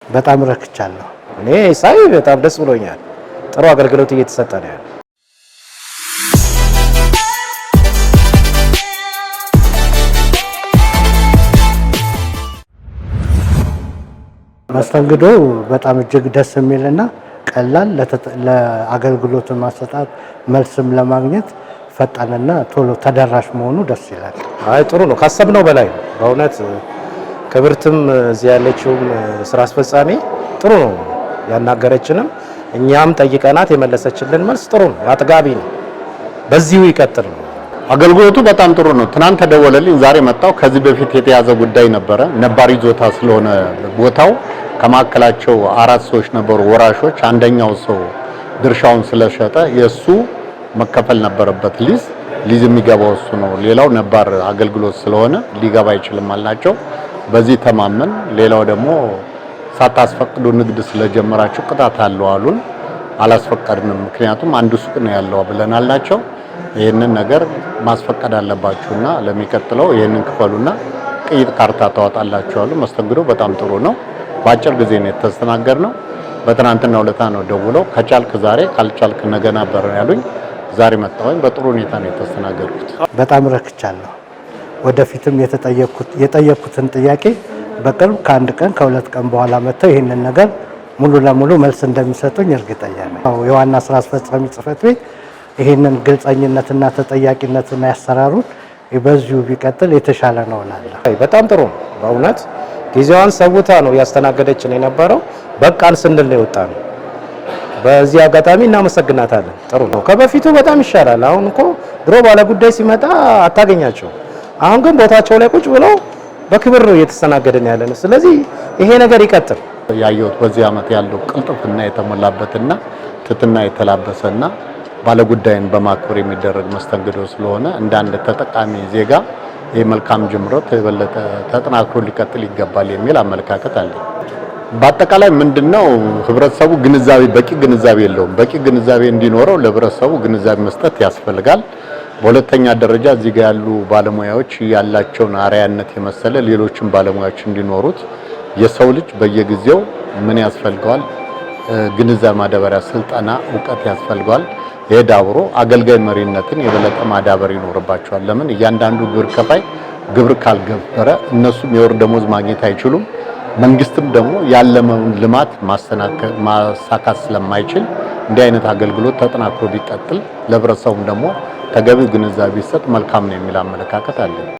በጣም ረክቻለሁ። እኔ ሳይ በጣም ደስ ብሎኛል። ጥሩ አገልግሎት እየተሰጠ ነው ያለው። መስተንግዶ በጣም እጅግ ደስ የሚልና ቀላል ለአገልግሎት ማሰጣት መልስም ለማግኘት ፈጣንና ቶሎ ተደራሽ መሆኑ ደስ ይላል። አይ ጥሩ ነው፣ ካሰብነው በላይ ነው በእውነት። ክብርትም እዚህ ያለችውም ስራ አስፈጻሚ ጥሩ ነው ያናገረችንም፣ እኛም ጠይቀናት የመለሰችልን መልስ ጥሩ ነው፣ አጥጋቢ ነው። በዚሁ ይቀጥል ነው። አገልግሎቱ በጣም ጥሩ ነው። ትናንት ተደወለልኝ፣ ዛሬ መጣው። ከዚህ በፊት የተያዘ ጉዳይ ነበረ። ነባር ይዞታ ስለሆነ ቦታው ከማከላቸው 4 ሰዎች ነበሩ ወራሾች። አንደኛው ሰው ድርሻውን ስለሸጠ የሱ መከፈል ነበረበት። ሊዝ የሚገባው እሱ ነው። ሌላው ነባር አገልግሎት ስለሆነ ሊገባ አይችልም አልናቸው። በዚህ ተማመን። ሌላው ደግሞ ሳታስፈቅዱ ንግድ ስለጀመራችሁ ቅጣት አለው አሉን። አላስፈቀድንም፣ ምክንያቱም አንድ ሱቅ ነው ያለው ብለን አልናቸው። ይሄንን ነገር ማስፈቀድ አለባችሁና ለሚቀጥለው ይሄንን ክፈሉና ቅይጥ ካርታ ታወጣላችሁ አሉ። መስተንግዶ በጣም ጥሩ ነው። በአጭር ጊዜ ነው የተስተናገድነው። በትናንትናው ዕለት ነው ደውለው ከቻልክ ዛሬ ካልቻልክ ነገ ነበር ያሉኝ። ዛሬ መጣሁኝ። በጥሩ ሁኔታ ነው የተስተናገድኩት። በጣም ረክቻለሁ። ወደፊትም የጠየኩትን ጥያቄ በቅርብ ከአንድ ቀን ከሁለት ቀን በኋላ መጥተው ይህንን ነገር ሙሉ ለሙሉ መልስ እንደሚሰጡኝ እርግጠኛ ነኝ። የዋና ስራ አስፈጻሚ ጽሕፈት ቤት ይህንን ግልጸኝነትና ተጠያቂነትና ያሰራሩን በዚሁ ቢቀጥል የተሻለ ነው እላለሁ። በጣም ጥሩ ነው በእውነት። ጊዜዋን ሰውታ ነው ያስተናገደችን የነበረው። በቃን ስንል ነው የወጣነው። በዚህ አጋጣሚ እናመሰግናታለን። ጥሩ ነው፣ ከበፊቱ በጣም ይሻላል። አሁን እኮ ድሮ ባለ ጉዳይ ሲመጣ አታገኛቸው። አሁን ግን ቦታቸው ላይ ቁጭ ብለው በክብር ነው እየተስተናገደን ያለን። ስለዚህ ይሄ ነገር ይቀጥል። ያየሁት በዚህ ዓመት ያለው ቅልጥፍና የተሞላበትና ትትና የተላበሰና ባለጉዳይን በማክበር የሚደረግ መስተንግዶ ስለሆነ እንደ አንድ ተጠቃሚ ዜጋ የመልካም ጅምሮት የበለጠ ተጠናክሮ ሊቀጥል ይገባል የሚል አመለካከት አለ። በአጠቃላይ ምንድነው ህብረተሰቡ በቂ ግንዛቤ የለውም። በቂ ግንዛቤ እንዲኖረው ለህብረተሰቡ ግንዛቤ መስጠት ያስፈልጋል። በሁለተኛ ደረጃ እዚህ ጋር ያሉ ባለሙያዎች ያላቸውን አርአያነት የመሰለ ሌሎችም ባለሙያዎች እንዲኖሩት የሰው ልጅ በየጊዜው ምን ያስፈልገዋል? ግንዛቤ ማዳበሪያ፣ ስልጠና፣ እውቀት ያስፈልገዋል። የዳብሮ አገልጋይ መሪነትን የበለጠ ማዳበር ይኖርባቸዋል። ለምን እያንዳንዱ ግብር ከፋይ ግብር ካልገበረ እነሱም የወር ደሞዝ ማግኘት አይችሉም። መንግስትም ደግሞ ያለመውን ልማት ማሳካት ስለማይችል እንዲህ አይነት አገልግሎት ተጠናክሮ ቢቀጥል ለህብረተሰቡም ደግሞ ተገቢው ግንዛቤ ቢሰጥ መልካም ነው የሚል አመለካከት አለ።